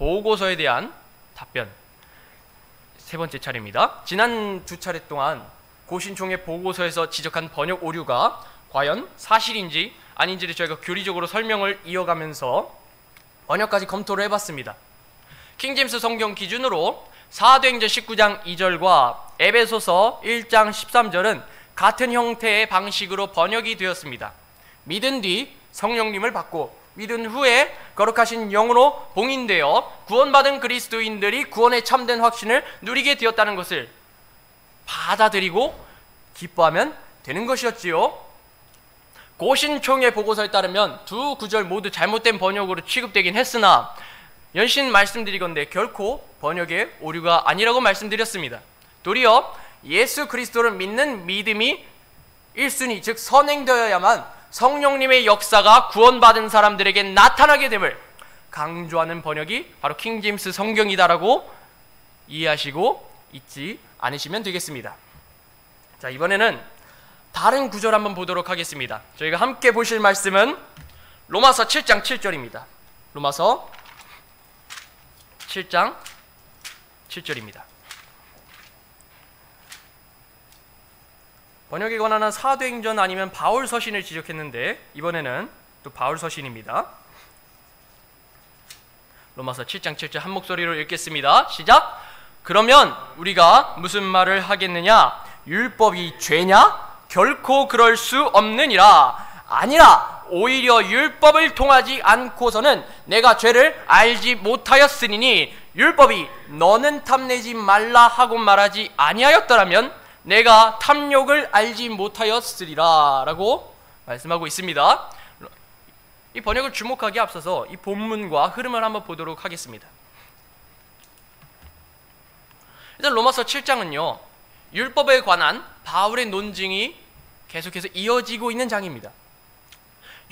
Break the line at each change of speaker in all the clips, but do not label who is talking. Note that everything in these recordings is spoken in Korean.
보고서에 대한 답변. 세 번째 차례입니다. 지난 두 차례 동안 고신총의 보고서에서 지적한 번역 오류가 과연 사실인지 아닌지를 저희가 교리적으로 설명을 이어가면서 번역까지 검토를 해봤습니다. 킹제임스 성경 기준으로 사도행전 19장 2절과 에베소서 1장 13절은 같은 형태의 방식으로 번역이 되었습니다. 믿은 뒤 성령님을 받고 믿은 후에 거룩하신 영으로 봉인되어 구원받은 그리스도인들이 구원의 참된 확신을 누리게 되었다는 것을 받아들이고 기뻐하면 되는 것이었지요. 고신총의 보고서에 따르면 두 구절 모두 잘못된 번역으로 취급되긴 했으나 연신 말씀드리건대 결코 번역의 오류가 아니라고 말씀드렸습니다. 도리어 예수 그리스도를 믿는 믿음이 1순위 즉 선행되어야만 성령님의 역사가 구원받은 사람들에게 나타나게 됨을 강조하는 번역이 바로 킹제임스 성경이다라고 이해하시고 잊지 않으시면 되겠습니다. 자, 이번에는 다른 구절 한번 보도록 하겠습니다. 저희가 함께 보실 말씀은 로마서 7장 7절입니다. 로마서 7장 7절입니다. 번역에 관한 사도행전 아니면 바울 서신을 지적했는데 이번에는 또 바울 서신입니다. 로마서 7장 7절 한 목소리로 읽겠습니다. 시작! 그러면 우리가 무슨 말을 하겠느냐? 율법이 죄냐? 결코 그럴 수 없느니라. 아니라 오히려 율법을 통하지 않고서는 내가 죄를 알지 못하였으니 율법이 너는 탐내지 말라 하고 말하지 아니하였더라면 내가 탐욕을 알지 못하였으리라 라고 말씀하고 있습니다. 이 번역을 주목하기에 앞서서 이 본문과 흐름을 한번 보도록 하겠습니다. 일단 로마서 7장은요 율법에 관한 바울의 논증이 계속해서 이어지고 있는 장입니다.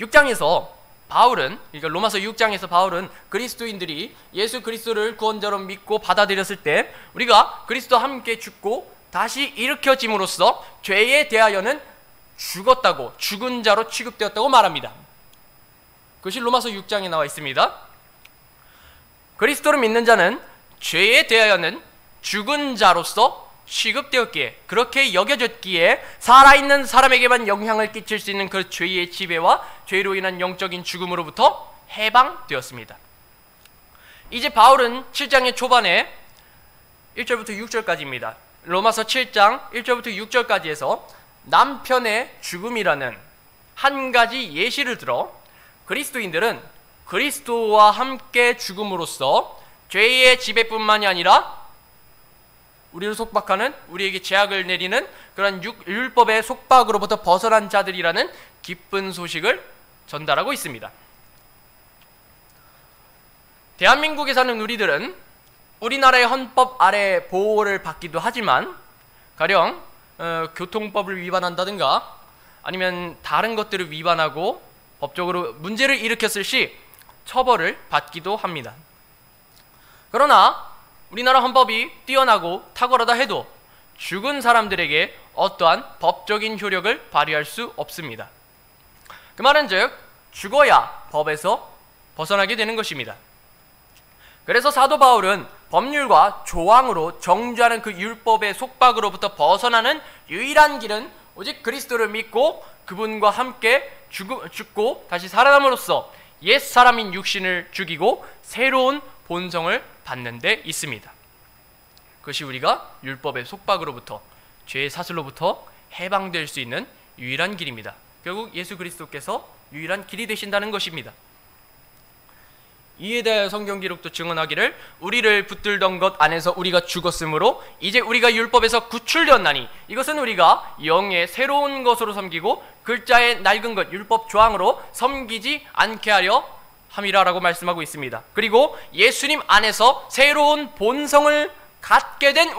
6장에서 바울은, 그러니까 로마서 6장에서 바울은 그리스도인들이 예수 그리스도를 구원자로 믿고 받아들였을 때 우리가 그리스도와 함께 죽고 다시 일으켜짐으로써 죄에 대하여는 죽었다고, 죽은 자로 취급되었다고 말합니다. 그것이 로마서 6장에 나와 있습니다. 그리스도를 믿는 자는 죄에 대하여는 죽은 자로서 취급되었기에, 그렇게 여겨졌기에 살아있는 사람에게만 영향을 끼칠 수 있는 그 죄의 지배와 죄로 인한 영적인 죽음으로부터 해방되었습니다. 이제 바울은 7장의 초반에 1절부터 6절까지입니다. 로마서 7장 1절부터 6절까지에서 남편의 죽음이라는 한 가지 예시를 들어 그리스도인들은 그리스도와 함께 죽음으로써 죄의 지배뿐만이 아니라 우리를 속박하는, 우리에게 제약을 내리는 그런 율법의 속박으로부터 벗어난 자들이라는 기쁜 소식을 전달하고 있습니다. 대한민국에 사는 우리들은 우리나라의 헌법 아래 보호를 받기도 하지만 가령 교통법을 위반한다든가 아니면 다른 것들을 위반하고 법적으로 문제를 일으켰을 시 처벌을 받기도 합니다. 그러나 우리나라 헌법이 뛰어나고 탁월하다 해도 죽은 사람들에게 어떠한 법적인 효력을 발휘할 수 없습니다. 그 말은 즉 죽어야 법에서 벗어나게 되는 것입니다. 그래서 사도 바울은 법률과 조항으로 정죄하는 그 율법의 속박으로부터 벗어나는 유일한 길은 오직 그리스도를 믿고 그분과 함께 죽고 다시 살아남으로써 옛사람인 육신을 죽이고 새로운 본성을 받는 데 있습니다. 그것이 우리가 율법의 속박으로부터, 죄의 사슬로부터 해방될 수 있는 유일한 길입니다. 결국 예수 그리스도께서 유일한 길이 되신다는 것입니다. 이에 대하여 성경 기록도 증언하기를 우리를 붙들던 것 안에서 우리가 죽었으므로 이제 우리가 율법에서 구출되었나니 이것은 우리가 영의 새로운 것으로 섬기고 글자의 낡은 것 율법 조항으로 섬기지 않게 하려 함이라라고 말씀하고 있습니다. 그리고 예수님 안에서 새로운 본성을 갖게 된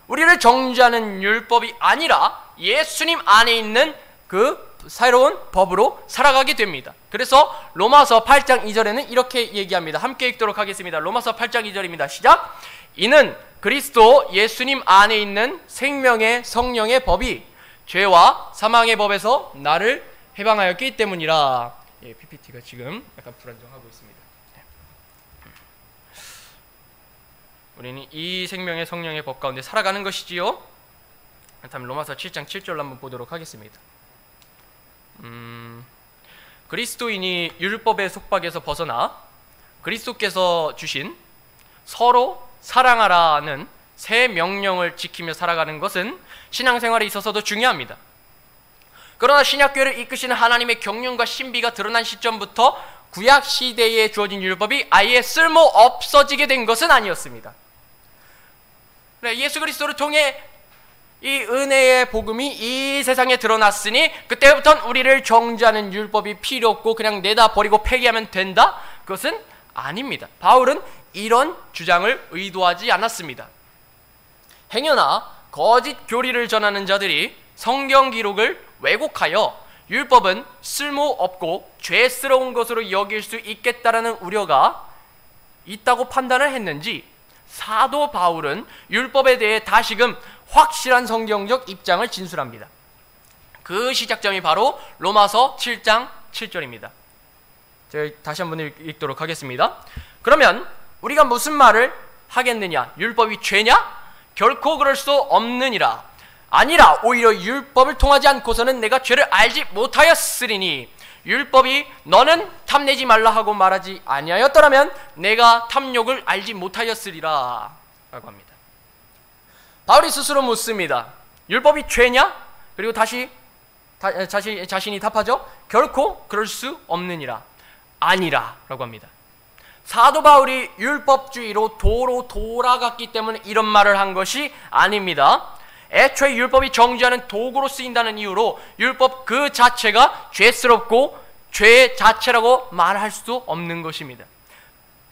우리를 정죄하는 율법이 아니라 예수님 안에 있는 그 새로운 법으로 살아가게 됩니다. 그래서 로마서 8장 2절에는 이렇게 얘기합니다. 함께 읽도록 하겠습니다. 로마서 8장 2절입니다. 시작! 이는 그리스도 예수님 안에 있는 생명의 성령의 법이 죄와 사망의 법에서 나를 해방하였기 때문이라. PPT가 지금 약간 불안정하고 있습니다. 우리는 이 생명의 성령의 법 가운데 살아가는 것이지요. 그렇다면 로마서 7장 7절 한번 보도록 하겠습니다. 그리스도인이 율법의 속박에서 벗어나 그리스도께서 주신 서로 사랑하라는 새 명령을 지키며 살아가는 것은 신앙생활에 있어서도 중요합니다. 그러나 신약교회를 이끄시는 하나님의 경륜과 신비가 드러난 시점부터 구약 시대에 주어진 율법이 아예 쓸모 없어지게 된 것은 아니었습니다. 예수 그리스도를 통해 이 은혜의 복음이 이 세상에 드러났으니 그때부터는 우리를 정죄하는 율법이 필요 없고 그냥 내다 버리고 폐기하면 된다? 그것은 아닙니다. 바울은 이런 주장을 의도하지 않았습니다. 행여나 거짓 교리를 전하는 자들이 성경 기록을 왜곡하여 율법은 쓸모없고 죄스러운 것으로 여길 수 있겠다라는 우려가 있다고 판단을 했는지 사도 바울은 율법에 대해 다시금 확실한 성경적 입장을 진술합니다. 그 시작점이 바로 로마서 7장 7절입니다. 제가 다시 한번 읽도록 하겠습니다. 그러면 우리가 무슨 말을 하겠느냐? 율법이 죄냐? 결코 그럴 수 없느니라. 아니라 오히려 율법을 통하지 않고서는 내가 죄를 알지 못하였으리니 율법이 너는 탐내지 말라 하고 말하지 아니하였더라면 내가 탐욕을 알지 못하였으리라 라고 합니다. 바울이 스스로 묻습니다. 율법이 죄냐? 그리고 다시 자신이 답하죠. 결코 그럴 수 없느니라. 아니라 라고 합니다. 사도 바울이 율법주의로 도로 돌아갔기 때문에 이런 말을 한 것이 아닙니다. 애초에 율법이 정죄하는 도구로 쓰인다는 이유로 율법 그 자체가 죄스럽고 죄 자체라고 말할 수 없는 것입니다.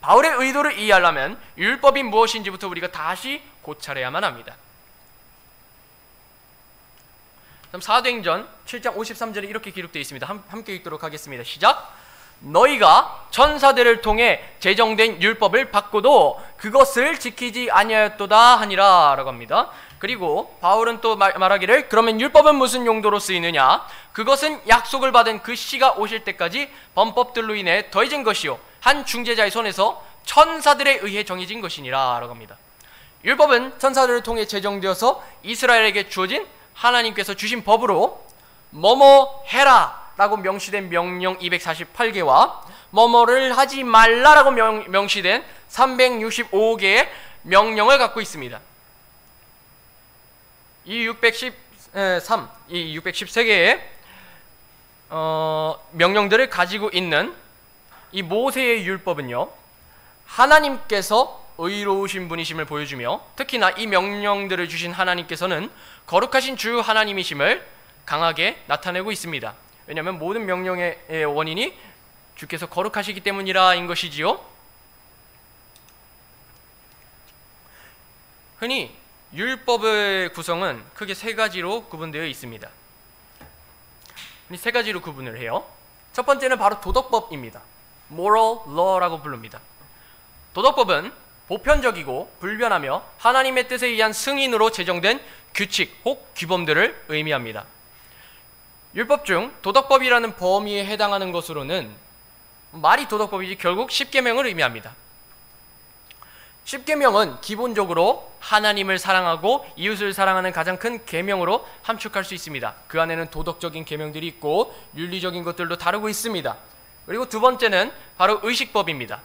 바울의 의도를 이해하려면 율법이 무엇인지부터 우리가 다시 고찰해야만 합니다. 그럼 사도행전 7장 53절에 이렇게 기록되어 있습니다. 함께 읽도록 하겠습니다. 시작! 너희가 천사들을 통해 제정된 율법을 받고도 그것을 지키지 아니하였도다 하니라 라고 합니다. 그리고 바울은 또 말하기를 그러면 율법은 무슨 용도로 쓰이느냐? 그것은 약속을 받은 그 시가 오실 때까지 범법들로 인해 더해진 것이요 한 중재자의 손에서 천사들에 의해 정해진 것이니라 라고 합니다. 율법은 천사들을 통해 제정되어서 이스라엘에게 주어진 하나님께서 주신 법으로 뭐뭐 해라 라고 명시된 명령 248개와 뭐뭐를 하지 말라라고 명시된 365개의 명령을 갖고 있습니다. 이 613개의 명령들을 가지고 있는 이 모세의 율법은요, 하나님께서 의로우신 분이심을 보여주며 특히나 이 명령들을 주신 하나님께서는 거룩하신 주 하나님이심을 강하게 나타내고 있습니다. 왜냐하면 모든 명령의 원인이 주께서 거룩하시기 때문이라인 것이지요. 흔히 율법의 구성은 크게 세 가지로 구분되어 있습니다. 세 가지로 구분을 해요. 첫 번째는 바로 도덕법입니다. moral law라고 부릅니다. 도덕법은 보편적이고 불변하며 하나님의 뜻에 의한 승인으로 제정된 규칙 혹 규범들을 의미합니다. 율법 중 도덕법이라는 범위에 해당하는 것으로는 말이 도덕법이지 결국 십계명을 의미합니다. 십계명은 기본적으로 하나님을 사랑하고 이웃을 사랑하는 가장 큰 계명으로 함축할 수 있습니다. 그 안에는 도덕적인 계명들이 있고 윤리적인 것들도 다루고 있습니다. 그리고 두 번째는 바로 의식법입니다.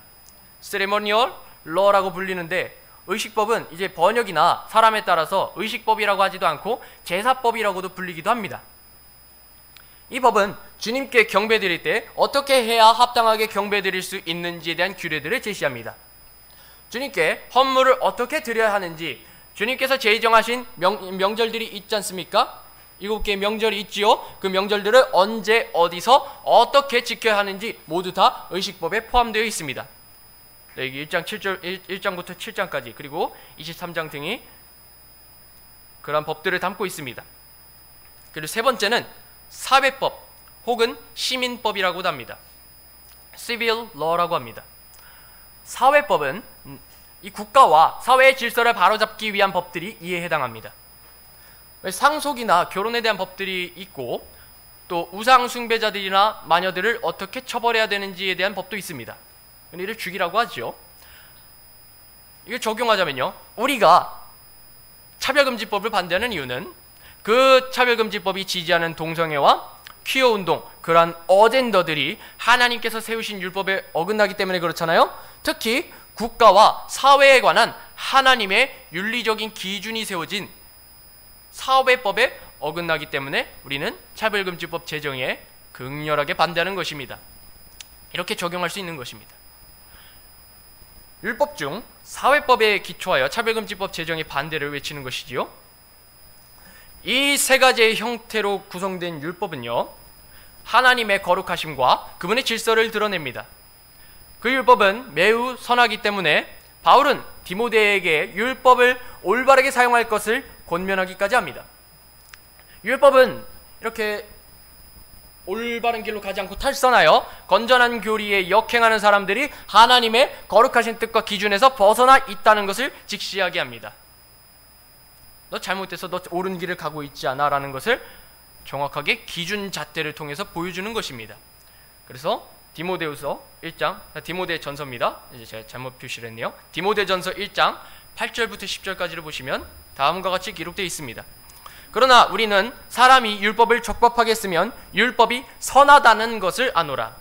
Ceremonial Law라고 불리는데 의식법은 이제 번역이나 사람에 따라서 의식법이라고 하지도 않고 제사법이라고도 불리기도 합니다. 이 법은 주님께 경배드릴 때 어떻게 해야 합당하게 경배드릴 수 있는지에 대한 규례들을 제시합니다. 주님께 헌물을 어떻게 드려야 하는지, 주님께서 제정하신 명절들이 있지 않습니까? 7개의 명절이 있지요. 그 명절들을 언제 어디서 어떻게 지켜야 하는지 모두 다 의식법에 포함되어 있습니다. 여기 1장부터 7장까지 그리고 23장 등이 그런 법들을 담고 있습니다. 그리고 세 번째는 사회법 혹은 시민법이라고도 합니다. Civil Law라고 합니다. 사회법은 이 국가와 사회의 질서를 바로잡기 위한 법들이 이에 해당합니다. 상속이나 결혼에 대한 법들이 있고 또 우상 숭배자들이나 마녀들을 어떻게 처벌해야 되는지에 대한 법도 있습니다. 이를 주기라고 하죠. 이걸 적용하자면요, 우리가 차별금지법을 반대하는 이유는 그 차별금지법이 지지하는 동성애와 퀴어 운동, 그러한 어젠더들이 하나님께서 세우신 율법에 어긋나기 때문에 그렇잖아요. 특히 국가와 사회에 관한 하나님의 윤리적인 기준이 세워진 사회법에 어긋나기 때문에 우리는 차별금지법 제정에 극렬하게 반대하는 것입니다. 이렇게 적용할 수 있는 것입니다. 율법 중 사회법에 기초하여 차별금지법 제정에 반대를 외치는 것이지요. 이 세 가지의 형태로 구성된 율법은요, 하나님의 거룩하심과 그분의 질서를 드러냅니다. 그 율법은 매우 선하기 때문에 바울은 디모데에게 율법을 올바르게 사용할 것을 권면하기까지 합니다. 율법은 이렇게 올바른 길로 가지 않고 탈선하여 건전한 교리에 역행하는 사람들이 하나님의 거룩하신 뜻과 기준에서 벗어나 있다는 것을 직시하게 합니다. 너 잘못돼서 너 옳은 길을 가고 있지 않아 라는 것을 정확하게 기준 잣대를 통해서 보여주는 것입니다. 그래서 디모데후서 1장, 디모데 전서입니다. 이제 제가 잘못 표시를 했네요. 디모데 전서 1장 8절부터 10절까지를 보시면 다음과 같이 기록되어 있습니다. 그러나 우리는 사람이 율법을 적법하게 쓰면 율법이 선하다는 것을 아노라.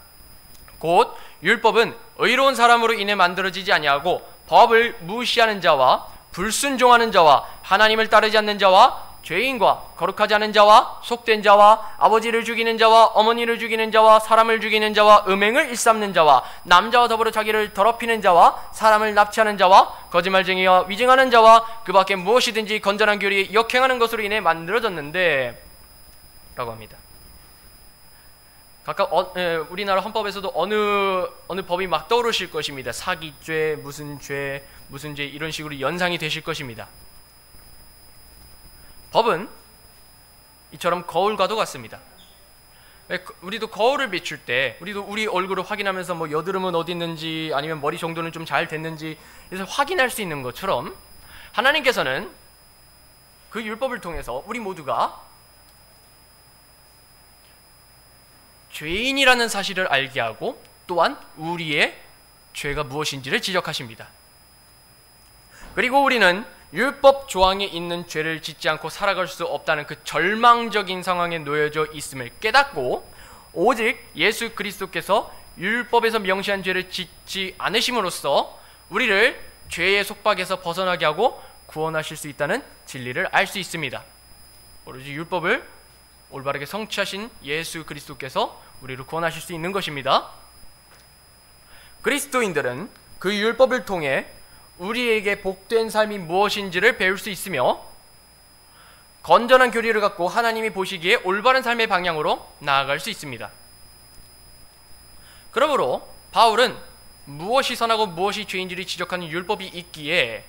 곧 율법은 의로운 사람으로 인해 만들어지지 아니하고 법을 무시하는 자와 불순종하는 자와 하나님을 따르지 않는 자와 죄인과 거룩하지 않은 자와 속된 자와 아버지를 죽이는 자와 어머니를 죽이는 자와 사람을 죽이는 자와 음행을 일삼는 자와 남자와 더불어 자기를 더럽히는 자와 사람을 납치하는 자와 거짓말쟁이와 위증하는 자와 그 밖에 무엇이든지 건전한 교리에 역행하는 것으로 인해 만들어졌는데 라고 합니다. 각각 우리나라 헌법에서도 어느 법이 막 떠오르실 것입니다. 사기죄, 무슨 죄 이런 식으로 연상이 되실 것입니다. 법은 이처럼 거울과도 같습니다. 우리도 거울을 비출 때 우리도 우리 얼굴을 확인하면서 뭐 여드름은 어디 있는지 아니면 머리 정도는 좀 잘 됐는지 그래서 확인할 수 있는 것처럼 하나님께서는 그 율법을 통해서 우리 모두가 죄인이라는 사실을 알게 하고 또한 우리의 죄가 무엇인지를 지적하십니다. 그리고 우리는 율법 조항에 있는 죄를 짓지 않고 살아갈 수 없다는 그 절망적인 상황에 놓여져 있음을 깨닫고 오직 예수 그리스도께서 율법에서 명시한 죄를 짓지 않으심으로써 우리를 죄의 속박에서 벗어나게 하고 구원하실 수 있다는 진리를 알 수 있습니다. 오로지 율법을 올바르게 성취하신 예수 그리스도께서 우리를 구원하실 수 있는 것입니다. 그리스도인들은 그 율법을 통해 우리에게 복된 삶이 무엇인지를 배울 수 있으며 건전한 교리를 갖고 하나님이 보시기에 올바른 삶의 방향으로 나아갈 수 있습니다. 그러므로 바울은 무엇이 선하고 무엇이 죄인지를 지적하는 율법이 있기에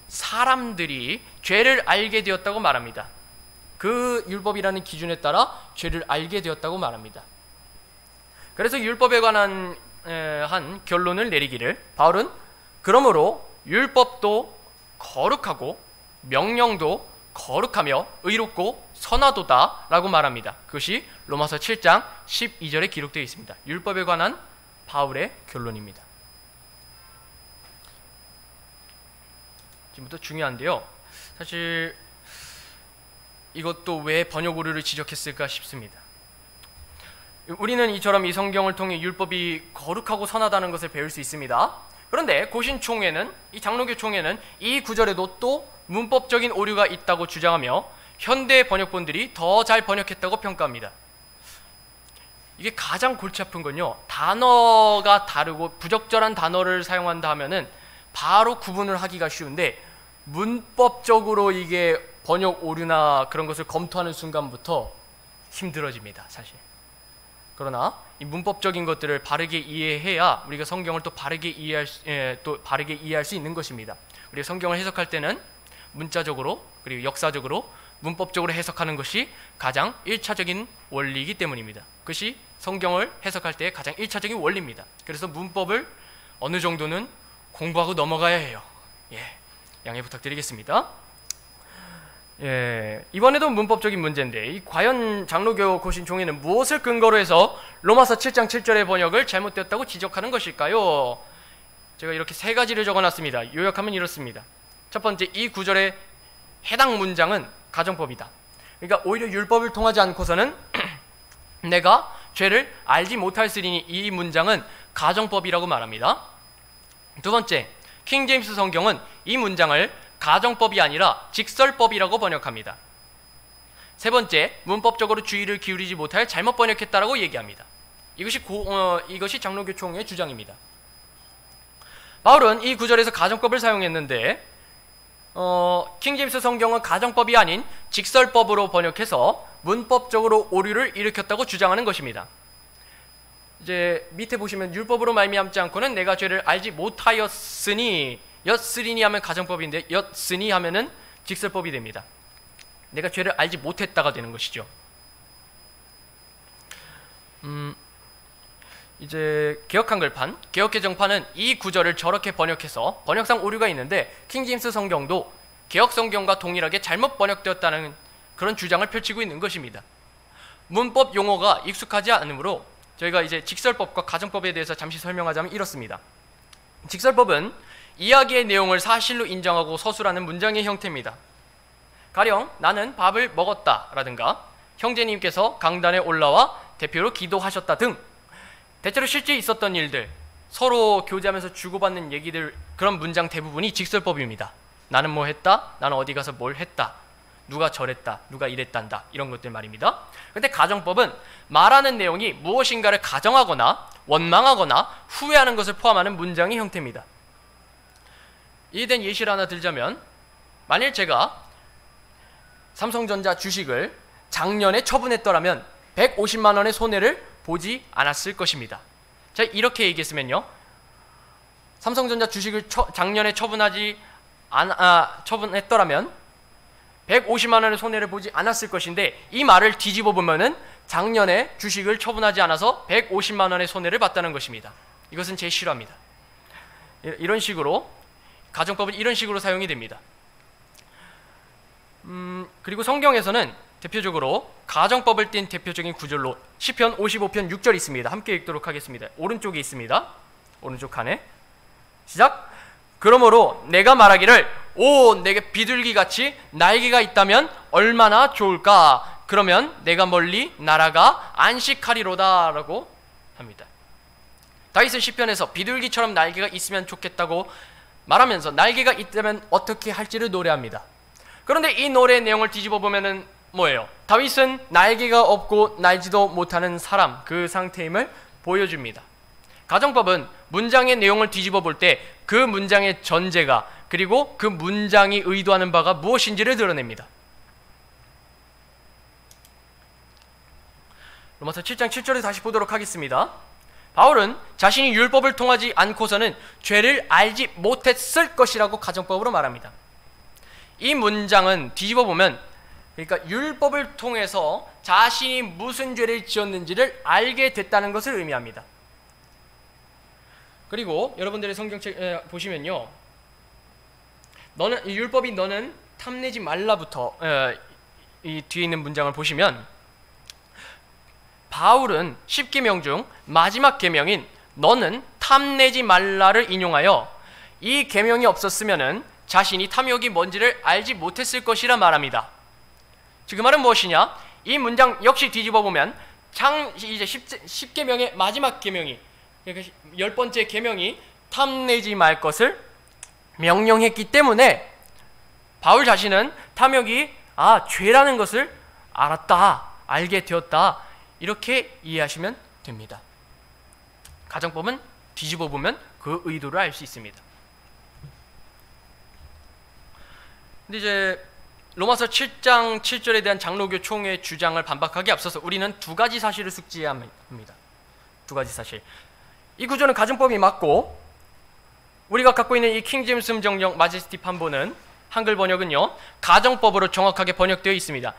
사람들이 죄를 알게 되었다고 말합니다. 그 율법이라는 기준에 따라 죄를 알게 되었다고 말합니다. 그래서 율법에 관한 한 결론을 내리기를 바울은 그러므로 율법도 거룩하고 명령도 거룩하며 의롭고 선하도다 라고 말합니다. 그것이 로마서 7장 12절에 기록되어 있습니다. 율법에 관한 바울의 결론입니다. 지금부터 중요한데요, 사실 이것도 왜 번역 오류를 지적했을까 싶습니다. 우리는 이처럼 이 성경을 통해 율법이 거룩하고 선하다는 것을 배울 수 있습니다. 그런데 고신총회는, 이 장로교 총회는 이 구절에도 또 문법적인 오류가 있다고 주장하며 현대 번역본들이 더 잘 번역했다고 평가합니다. 이게 가장 골치 아픈 건요, 단어가 다르고 부적절한 단어를 사용한다 하면은 바로 구분을 하기가 쉬운데 문법적으로 이게 번역 오류나 그런 것을 검토하는 순간부터 힘들어집니다, 사실. 그러나 이 문법적인 것들을 바르게 이해해야 우리가 성경을 또 바르게 이해할 수 있는 것입니다. 우리가 성경을 해석할 때는 문자적으로 그리고 역사적으로 문법적으로 해석하는 것이 가장 1차적인 원리이기 때문입니다. 그것이 성경을 해석할 때의 가장 1차적인 원리입니다. 그래서 문법을 어느 정도는 공부하고 넘어가야 해요. 양해 부탁드리겠습니다. 이번에도 문법적인 문제인데 과연 장로교 고신총회는 무엇을 근거로 해서 로마서 7장 7절의 번역을 잘못되었다고 지적하는 것일까요? 제가 이렇게 세 가지를 적어놨습니다. 요약하면 이렇습니다. 첫 번째, 이 구절의 해당 문장은 가정법이다. 그러니까 오히려 율법을 통하지 않고서는 내가 죄를 알지 못할으니 이 문장은 가정법이라고 말합니다. 두 번째, 킹제임스 성경은 이 문장을 가정법이 아니라 직설법이라고 번역합니다. 세 번째, 문법적으로 주의를 기울이지 못하여 잘못 번역했다라고 얘기합니다. 이것이 장로교총의 주장입니다. 바울은 이 구절에서 가정법을 사용했는데 킹제임스 성경은 가정법이 아닌 직설법으로 번역해서 문법적으로 오류를 일으켰다고 주장하는 것입니다. 이제 밑에 보시면 율법으로 말미암지 않고는 내가 죄를 알지 못하였으니 였으리니 하면 가정법인데 였으니 하면은 직설법이 됩니다. 내가 죄를 알지 못했다가 되는 것이죠. 이제 개역한글판, 개역개정판은 이 구절을 저렇게 번역해서 번역상 오류가 있는데 킹제임스 성경도 개역 성경과 동일하게 잘못 번역되었다는 그런 주장을 펼치고 있는 것입니다. 문법 용어가 익숙하지 않으므로 저희가 이제 직설법과 가정법에 대해서 잠시 설명하자면 이렇습니다. 직설법은 이야기의 내용을 사실로 인정하고 서술하는 문장의 형태입니다. 가령 나는 밥을 먹었다 라든가 형제님께서 강단에 올라와 대표로 기도하셨다 등 대체로 실제 있었던 일들, 서로 교제하면서 주고받는 얘기들, 그런 문장 대부분이 직설법입니다. 나는 뭐 했다, 나는 어디 가서 뭘 했다, 누가 저랬다, 누가 이랬단다, 이런 것들 말입니다. 근데 가정법은 말하는 내용이 무엇인가를 가정하거나 원망하거나 후회하는 것을 포함하는 문장의 형태입니다. 이해된 예시를 하나 들자면, 만일 제가 삼성전자 주식을 작년에 처분했더라면 150만 원의 손해를 보지 않았을 것입니다. 자, 이렇게 얘기했으면요, 삼성전자 주식을 작년에 처분했더라면 150만 원의 손해를 보지 않았을 것인데, 이 말을 뒤집어 보면은 작년에 주식을 처분하지 않아서 150만 원의 손해를 봤다는 것입니다. 이것은 제 실화입니다. 이런 식으로 가정법은 이런 식으로 사용이 됩니다. 그리고 성경에서는 대표적으로 가정법을 띈 대표적인 구절로 시편 55편 6절 있습니다. 함께 읽도록 하겠습니다. 오른쪽에 있습니다. 오른쪽 칸에 시작. 그러므로 내가 말하기를 오 내게 비둘기같이 날개가 있다면 얼마나 좋을까. 그러면 내가 멀리 날아가 안식하리로다 라고 합니다. 다윗은 시편에서 비둘기처럼 날개가 있으면 좋겠다고 말하면서 날개가 있다면 어떻게 할지를 노래합니다. 그런데 이 노래의 내용을 뒤집어 보면은 뭐예요? 다윗은 날개가 없고 날지도 못하는 사람, 그 상태임을 보여줍니다. 가정법은 문장의 내용을 뒤집어 볼 때 그 문장의 전제가, 그리고 그 문장이 의도하는 바가 무엇인지를 드러냅니다. 로마서 7장 7절에 다시 보도록 하겠습니다. 바울은 자신이 율법을 통하지 않고서는 죄를 알지 못했을 것이라고 가정법으로 말합니다. 이 문장은 뒤집어 보면, 그러니까 율법을 통해서 자신이 무슨 죄를 지었는지를 알게 됐다는 것을 의미합니다. 그리고 여러분들의 성경책 보시면요, 이 율법이 너는 탐내지 말라부터 이 뒤에 있는 문장을 보시면, 바울은 10계명 중 마지막 계명인 너는 탐내지 말라를 인용하여 이 계명이 없었으면은 자신이 탐욕이 뭔지를 알지 못했을 것이라 말합니다. 그 말은 무엇이냐? 이 문장 역시 뒤집어 보면 이제 10계명의 마지막 계명이, 그러니까 10번째 계명이 탐내지 말 것을 명령했기 때문에 바울 자신은 탐욕이 죄라는 것을 알게 되었다, 이렇게 이해하시면 됩니다. 가정법은 뒤집어 보면 그 의도를 알 수 있습니다. 근데 이제 로마서 7장 7절에 대한 장로교 총회의 주장을 반박하기 앞서서 우리는 두 가지 사실을 숙지해야 합니다. 두 가지 사실. 이 구조는 가정법이 맞고, 우리가 갖고 있는 이 킹제임스 정령 마제스티 판본은 한글 번역은요, 가정법으로 정확하게 번역되어 있습니다.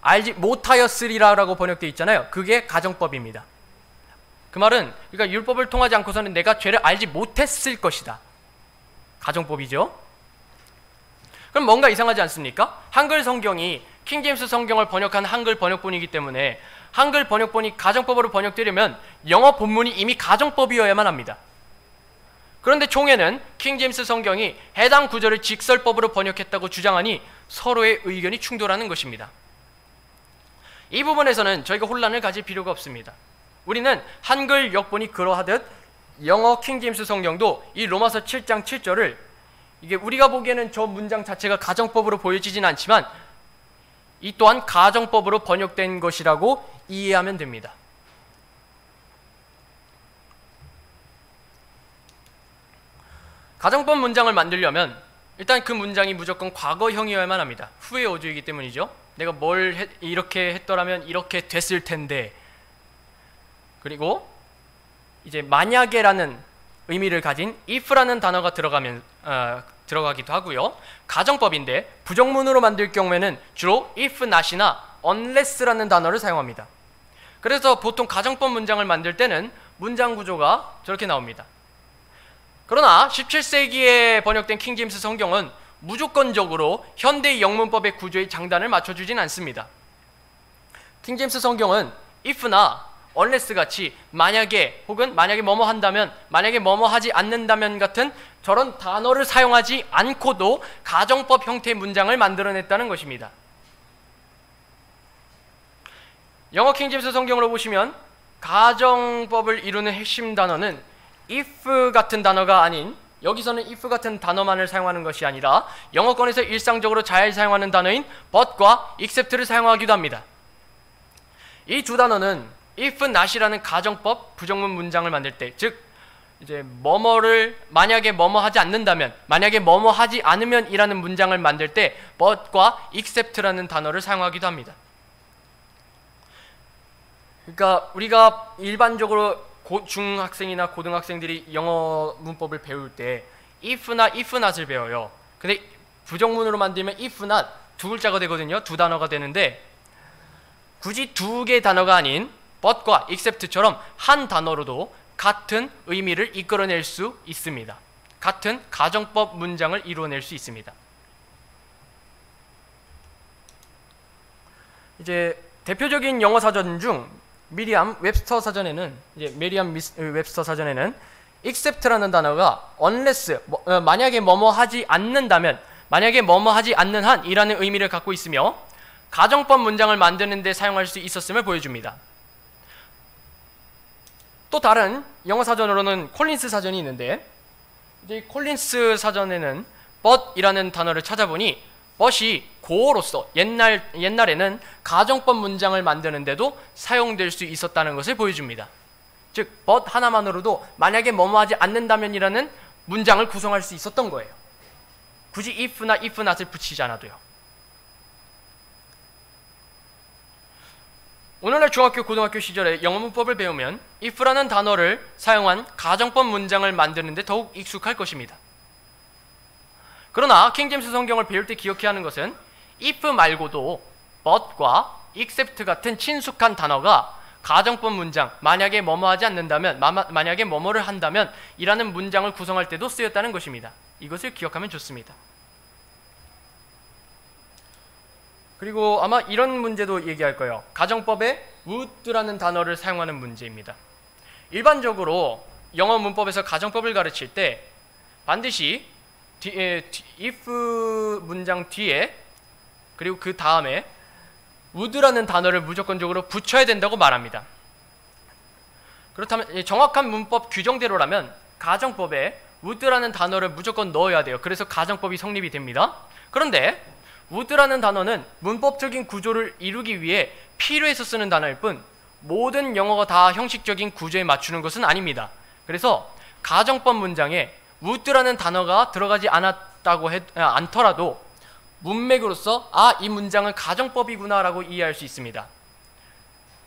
알지 못하였으리라라고 번역되어 있잖아요. 그게 가정법입니다. 그 말은, 그러니까 율법을 통하지 않고서는 내가 죄를 알지 못했을 것이다. 가정법이죠. 그럼 뭔가 이상하지 않습니까? 한글 성경이 킹제임스 성경을 번역한 한글 번역본이기 때문에 한글 번역본이 가정법으로 번역되려면 영어 본문이 이미 가정법이어야만 합니다. 그런데 총회는 킹제임스 성경이 해당 구절을 직설법으로 번역했다고 주장하니 서로의 의견이 충돌하는 것입니다. 이 부분에서는 저희가 혼란을 가질 필요가 없습니다. 우리는 한글 역본이 그러하듯 영어 킹제임스 성경도 이 로마서 7장 7절을 이게 우리가 보기에는 저 문장 자체가 가정법으로 보여지진 않지만 이 또한 가정법으로 번역된 것이라고 이해하면 됩니다. 가정법 문장을 만들려면 일단 그 문장이 무조건 과거형이어야만 합니다. 후의 어조이기 때문이죠. 내가 이렇게 했더라면 이렇게 됐을 텐데, 그리고 이제 만약에라는 의미를 가진 if라는 단어가 들어가기도 하고요. 가정법인데 부정문으로 만들 경우에는 주로 if not이나 unless라는 단어를 사용합니다. 그래서 보통 가정법 문장을 만들 때는 문장 구조가 저렇게 나옵니다. 그러나 17세기에 번역된 킹제임스 성경은 무조건적으로 현대 영문법의 구조의 장단을 맞춰주진 않습니다. 킹제임스 성경은 if나 unless 같이 만약에 혹은 만약에 뭐뭐 한다면, 만약에 뭐뭐 하지 않는다면 같은 저런 단어를 사용하지 않고도 가정법 형태의 문장을 만들어냈다는 것입니다. 영어 킹제임스 성경으로 보시면 가정법을 이루는 핵심 단어는 if 같은 단어가 아닌, 여기서는 if 같은 단어만을 사용하는 것이 아니라 영어권에서 일상적으로 잘 사용하는 단어인 but과 except를 사용하기도 합니다. 이 두 단어는 if not이라는 가정법 부정문 문장을 만들 때, 즉 이제 뭐뭐를 만약에 뭐뭐 하지 않는다면, 만약에 뭐뭐 하지 않으면 이라는 문장을 만들 때 but과 except라는 단어를 사용하기도 합니다. 그러니까 우리가 일반적으로 중학생이나 고등학생들이 영어 문법을 배울 때 if나 if not을 배워요. 근데 부정문으로 만들면 if not 두 글자가 되거든요. 두 단어가 되는데 굳이 두 개의 단어가 아닌 but과 except처럼 한 단어로도 같은 의미를 이끌어낼 수 있습니다. 같은 가정법 문장을 이루어낼 수 있습니다. 이제 대표적인 영어 사전 중 미리암 웹스터 사전에는 except라는 단어가 unless 만약에 뭐뭐 하지 않는다면, 만약에 뭐뭐 하지 않는 한 이라는 의미를 갖고 있으며 가정법 문장을 만드는 데 사용할 수 있었음을 보여줍니다. 또 다른 영어 사전으로는 콜린스 사전이 있는데, 이제 콜린스 사전에는 but이라는 단어를 찾아보니 but이 고어로서 옛날에는 가정법 문장을 만드는데도 사용될 수 있었다는 것을 보여줍니다. 즉 but 하나만으로도 만약에 뭐뭐 하지 않는다면이라는 문장을 구성할 수 있었던 거예요. 굳이 if나 if not을 붙이지 않아도요. 오늘날 중학교, 고등학교 시절에 영어 문법을 배우면 if라는 단어를 사용한 가정법 문장을 만드는데 더욱 익숙할 것입니다. 그러나 킹제임스 성경을 배울 때 기억해야 하는 것은 if 말고도 but과 except 같은 친숙한 단어가 가정법 문장, 만약에 뭐뭐 하지 않는다면, 만약에 뭐뭐를 한다면 이라는 문장을 구성할 때도 쓰였다는 것입니다. 이것을 기억하면 좋습니다. 그리고 아마 이런 문제도 얘기할 거예요. 가정법에 would라는 단어를 사용하는 문제입니다. 일반적으로 영어 문법에서 가정법을 가르칠 때 반드시 if 문장 뒤에 그리고 그 다음에 would라는 단어를 무조건적으로 붙여야 된다고 말합니다. 그렇다면 정확한 문법 규정대로라면 가정법에 would라는 단어를 무조건 넣어야 돼요. 그래서 가정법이 성립이 됩니다. 그런데 would라는 단어는 문법적인 구조를 이루기 위해 필요해서 쓰는 단어일 뿐 모든 영어가 다 형식적인 구조에 맞추는 것은 아닙니다. 그래서 가정법 문장에 would라는 단어가 들어가지 않더라도 문맥으로서 이 문장은 가정법이구나 라고 이해할 수 있습니다.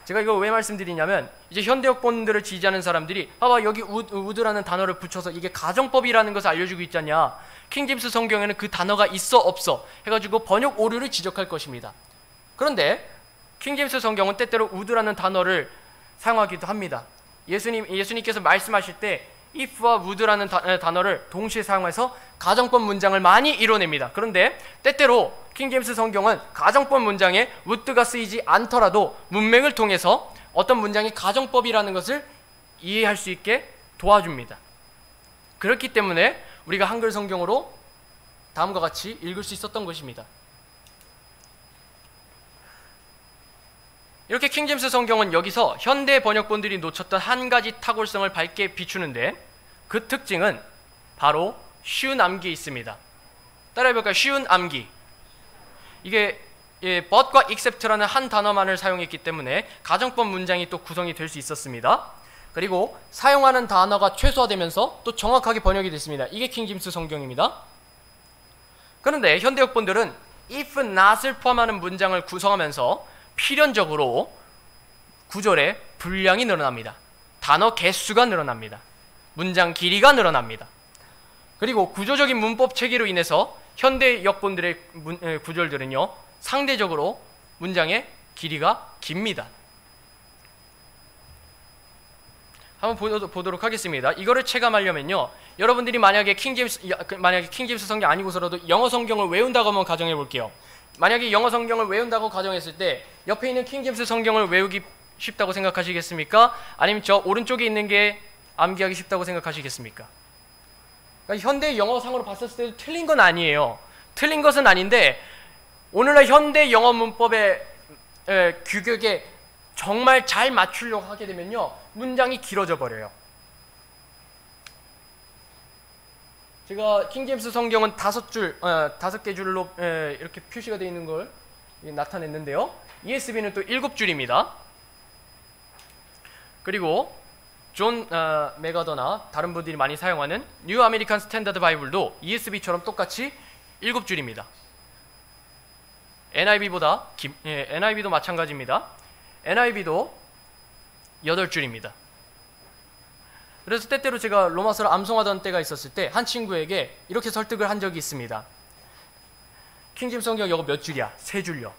제가 이거 왜 말씀드리냐면 이제 현대역본들을 지지하는 사람들이 봐봐 여기 would라는 단어를 붙여서 이게 가정법이라는 것을 알려주고 있잖냐, 킹제임스 성경에는 그 단어가 있어 없어 해가지고 번역 오류를 지적할 것입니다. 그런데 킹제임스 성경은 때때로 would라는 단어를 사용하기도 합니다. 예수님께서 말씀하실 때 if와 would라는 단어를 동시에 사용해서 가정법 문장을 많이 이뤄냅니다. 그런데 때때로 킹제임스 성경은 가정법 문장에 would가 쓰이지 않더라도 문맥을 통해서 어떤 문장이 가정법이라는 것을 이해할 수 있게 도와줍니다. 그렇기 때문에 우리가 한글 성경으로 다음과 같이 읽을 수 있었던 것입니다. 이렇게 킹제임스 성경은 여기서 현대 번역본들이 놓쳤던 한 가지 탁월성을 밝게 비추는데, 그 특징은 바로 쉬운 암기에 있습니다. 따라해볼까요? 쉬운 암기. 이게 but과 except라는 한 단어만을 사용했기 때문에 가정법 문장이 또 구성이 될 수 있었습니다. 그리고 사용하는 단어가 최소화되면서 또 정확하게 번역이 됐습니다. 이게 킹제임스 성경입니다. 그런데 현대 역본들은 if, not을 포함하는 문장을 구성하면서 필연적으로 구절의 분량이 늘어납니다. 단어 개수가 늘어납니다. 문장 길이가 늘어납니다. 그리고 구조적인 문법 체계로 인해서 현대 역본들의 구절들은요, 상대적으로 문장의 길이가 깁니다. 한번 보도록 하겠습니다. 이거를 체감하려면요, 여러분들이 만약에 킹제임스 성경 아니고서라도 영어 성경을 외운다고 한번 가정해 볼게요. 만약에 영어 성경을 외운다고 가정했을 때 옆에 있는 킹제임스 성경을 외우기 쉽다고 생각하시겠습니까? 아니면 저 오른쪽에 있는 게 암기하기 쉽다고 생각하시겠습니까? 그러니까 현대 영어상으로 봤을 때도 틀린 건 아니에요. 틀린 것은 아닌데 오늘날 현대 영어 문법의 규격에 정말 잘 맞추려고 하게 되면요, 문장이 길어져 버려요. 제가 킹제임스 성경은 5개 줄로 이렇게 표시가 되어 있는 걸 나타냈는데요. ESV는 또 7줄입니다. 그리고 존 메가더나 다른 분들이 많이 사용하는 뉴 아메리칸 스탠다드 바이블도 ESV처럼 똑같이 7줄입니다. NIV도 마찬가지입니다. NIV도 8줄입니다. 그래서 때때로 제가 로마서를 암송하던 때가 있었을 때 한 친구에게 이렇게 설득을 한 적이 있습니다. 킹제임스 성경 이거 몇 줄이야? 3줄요.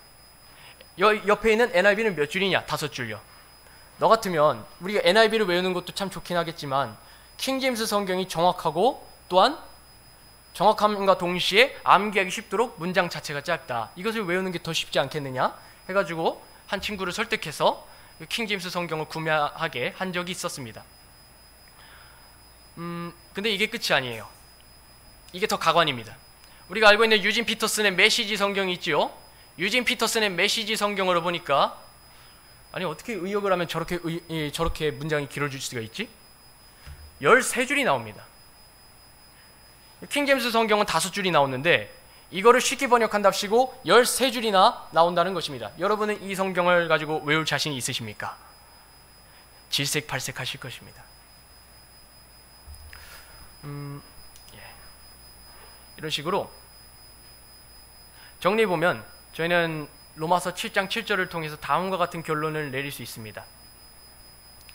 옆에 있는 NIV는 몇 줄이냐? 5줄요. 너 같으면 우리가 NIV를 외우는 것도 참 좋긴 하겠지만 킹제임스 성경이 정확하고 또한 정확함과 동시에 암기하기 쉽도록 문장 자체가 짧다. 이것을 외우는 게 더 쉽지 않겠느냐? 해가지고 한 친구를 설득해서 킹제임스 성경을 구매하게 한 적이 있었습니다. 근데 이게 끝이 아니에요. 이게 더 가관입니다. 우리가 알고 있는 유진 피터슨의 메시지 성경이 있지요. 유진 피터슨의 메시지 성경으로 보니까 아니 어떻게 의역을 하면 저렇게 문장이 길어질 수가 있지? 13줄이 나옵니다. 킹제임스 성경은 5줄이 나오는데 이거를 쉽게 번역한답시고 13줄이나 나온다는 것입니다. 여러분은 이 성경을 가지고 외울 자신이 있으십니까? 질색팔색 하실 것입니다. 이런 식으로 정리해보면 저희는 로마서 7장 7절을 통해서 다음과 같은 결론을 내릴 수 있습니다.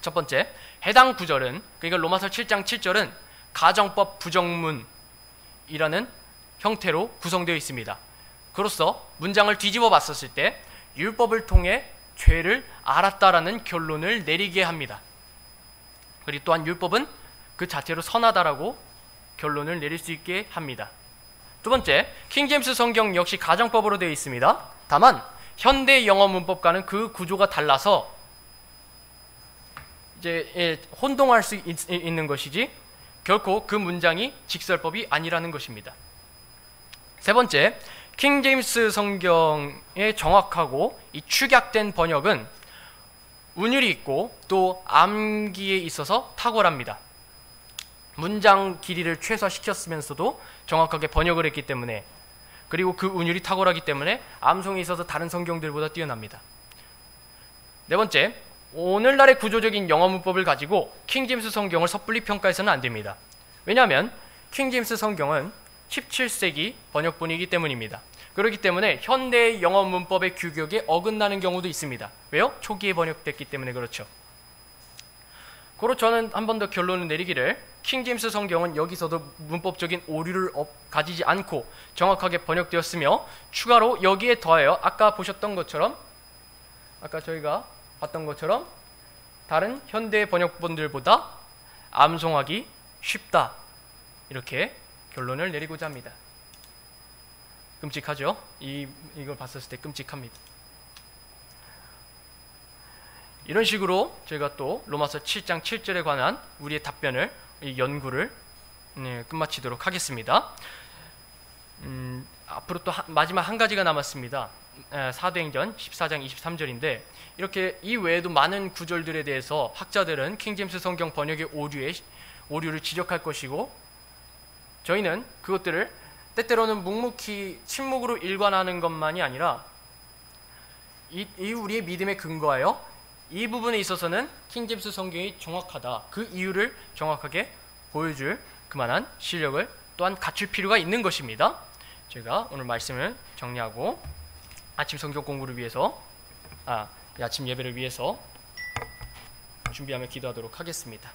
첫 번째, 해당 구절은, 그러니까 로마서 7장 7절은 가정법 부정문이라는 형태로 구성되어 있습니다. 그로써 문장을 뒤집어 봤었을 때 율법을 통해 죄를 알았다라는 결론을 내리게 합니다. 그리고 또한 율법은 그 자체로 선하다라고 결론을 내릴 수 있게 합니다. 두 번째, 킹제임스 성경 역시 가정법으로 되어 있습니다. 다만 현대 영어 문법과는 그 구조가 달라서 이제 혼동할 수 있는 것이지 결코 그 문장이 직설법이 아니라는 것입니다. 세 번째, 킹제임스 성경의 정확하고 이 축약된 번역은 운율이 있고 또 암기에 있어서 탁월합니다. 문장 길이를 최소화시켰으면서도 정확하게 번역을 했기 때문에, 그리고 그 운율이 탁월하기 때문에 암송에 있어서 다른 성경들보다 뛰어납니다. 네 번째, 오늘날의 구조적인 영어 문법을 가지고 킹제임스 성경을 섣불리 평가해서는 안 됩니다. 왜냐하면 킹제임스 성경은 17세기 번역본이기 때문입니다. 그렇기 때문에 현대의 영어 문법의 규격에 어긋나는 경우도 있습니다. 왜요? 초기에 번역됐기 때문에 그렇죠. 그리고 저는 한 번 더 결론을 내리기를, 킹제임스 성경은 여기서도 문법적인 오류를 가지지 않고 정확하게 번역되었으며 추가로 여기에 더하여 아까 저희가 봤던 것처럼 다른 현대 번역본들보다 암송하기 쉽다, 이렇게 결론을 내리고자 합니다. 끔찍하죠? 이걸 봤을 때 끔찍합니다. 이런 식으로 저희가 또 로마서 7장 7절에 관한 우리의 답변을, 이 연구를 끝마치도록 하겠습니다. 앞으로 또 마지막 한 가지가 남았습니다. 사도행전 14장 23절인데 이렇게 이 외에도 많은 구절들에 대해서 학자들은 킹제임스 성경 번역의 오류를 지적할 것이고 저희는 그것들을 때때로는 묵묵히 침묵으로 일관하는 것만이 아니라 이 우리의 믿음에 근거하여 이 부분에 있어서는 킹제임스 성경이 정확하다, 그 이유를 정확하게 보여줄 그만한 실력을 또한 갖출 필요가 있는 것입니다. 제가 오늘 말씀을 정리하고 아침 성경 공부를 위해서 아침 예배를 위해서 준비하며 기도하도록 하겠습니다.